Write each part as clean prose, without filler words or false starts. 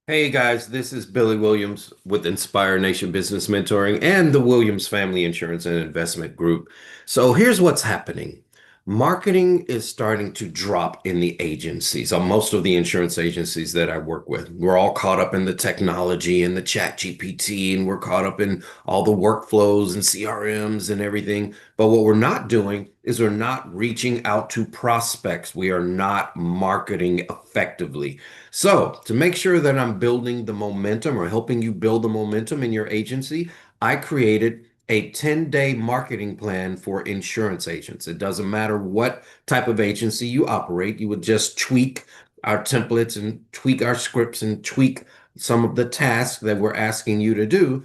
Hey guys, this is Billy Williams with Inspire Nation Business Mentoring and the Williams Family Insurance and Investment Group. So here's what's happening. Marketing is starting to drop in the agencies, on most of the insurance agencies that I work with. We're all caught up in the technology and the chat GPT, and we're caught up in all the workflows and CRMs and everything. But what we're not doing is we're not reaching out to prospects. We are not marketing effectively. So, to make sure that I'm building the momentum or helping you build the momentum in your agency, I created a 10-day marketing plan for insurance agents. It doesn't matter what type of agency you operate, you would just tweak our templates and tweak our scripts and tweak some of the tasks that we're asking you to do,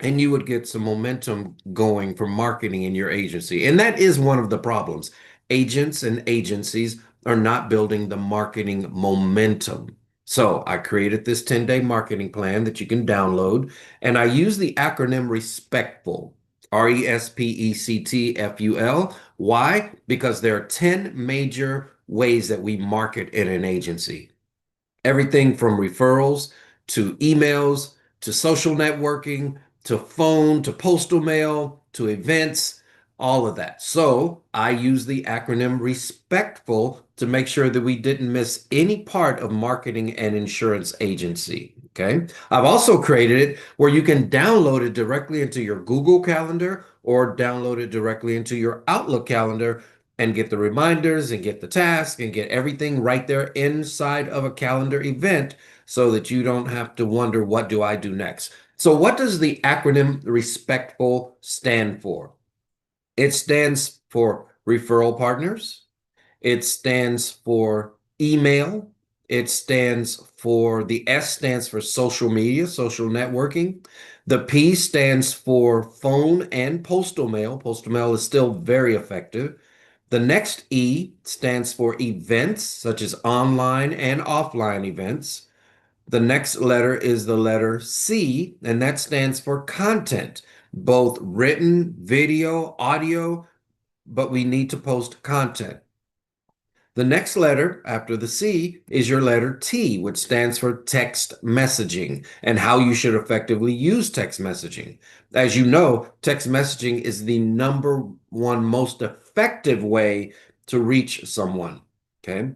and you would get some momentum going for marketing in your agency. And that is one of the problems. Agents and agencies are not building the marketing momentum. So I created this 10-day marketing plan that you can download, and I use the acronym RESPECTFUL, RESPECTFUL. Why? Because there are 10 major ways that we market in an agency. Everything from referrals to emails to social networking to phone to postal mail to events, all of that. So I use the acronym RESPECTFUL to make sure that we didn't miss any part of marketing and insurance agency. Okay. I've also created it where you can download it directly into your Google Calendar or download it directly into your Outlook calendar and get the reminders and get the task and get everything right there inside of a calendar event so that you don't have to wonder, what do I do next? So, what does the acronym RESPECTFUL stand for? It stands for referral partners. It stands for email. It stands for the S stands for social media, social networking. The P stands for phone and postal mail. Postal mail is still very effective. The next E stands for events, such as online and offline events. The next letter is the letter C, and that stands for content, both written, video, audio, but we need to post content. The next letter after the C is your letter T, which stands for text messaging and how you should effectively use text messaging. As you know, text messaging is the number one most effective way to reach someone. Okay.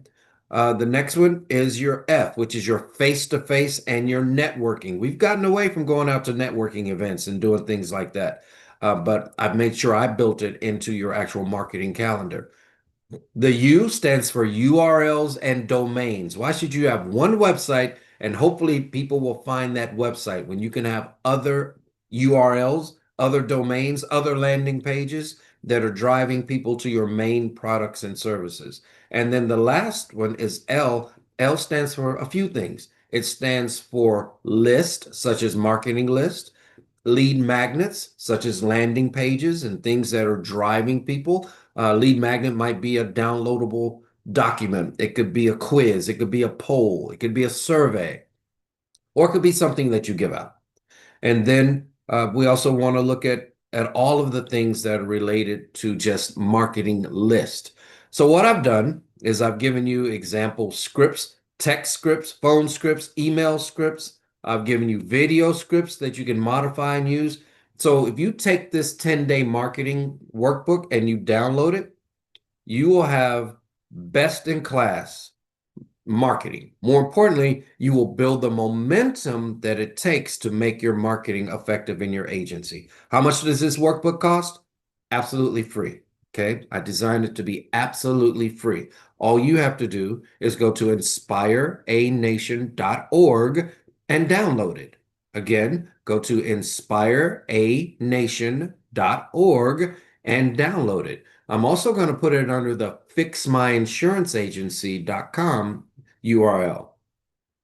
The next one is your F, which is your face-to-face and your networking. We've gotten away from going out to networking events and doing things like that. But I've made sure I built it into your actual marketing calendar. The U stands for URLs and domains. Why should you have one website and hopefully people will find that website when you can have other URLs, other domains, other landing pages that are driving people to your main products and services? And then the last one is L. L stands for a few things. It stands for list, such as marketing list, lead magnets, such as landing pages and things that are driving people. Lead magnet might be a downloadable document. It could be a quiz. It could be a poll. It could be a survey, or it could be something that you give out. And then we also want to look at all of the things that are related to just marketing list. So what I've done is I've given you example scripts, text scripts, phone scripts, email scripts. I've given you video scripts that you can modify and use. So if you take this 10-day marketing workbook and you download it, you will have best in class marketing. More importantly, you will build the momentum that it takes to make your marketing effective in your agency. How much does this workbook cost? Absolutely free. Okay. I designed it to be absolutely free. All you have to do is go to inspireanation.org and download it. Again, go to inspireanation.org and download it. I'm also going to put it under the fixmyinsuranceragency.com URL.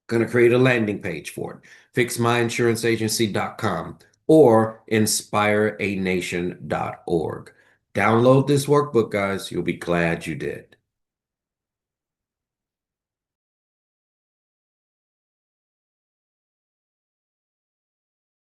Going to create a landing page for it. Fixmyinsuranceragency.com or inspireanation.org. Download this workbook, guys. You'll be glad you did.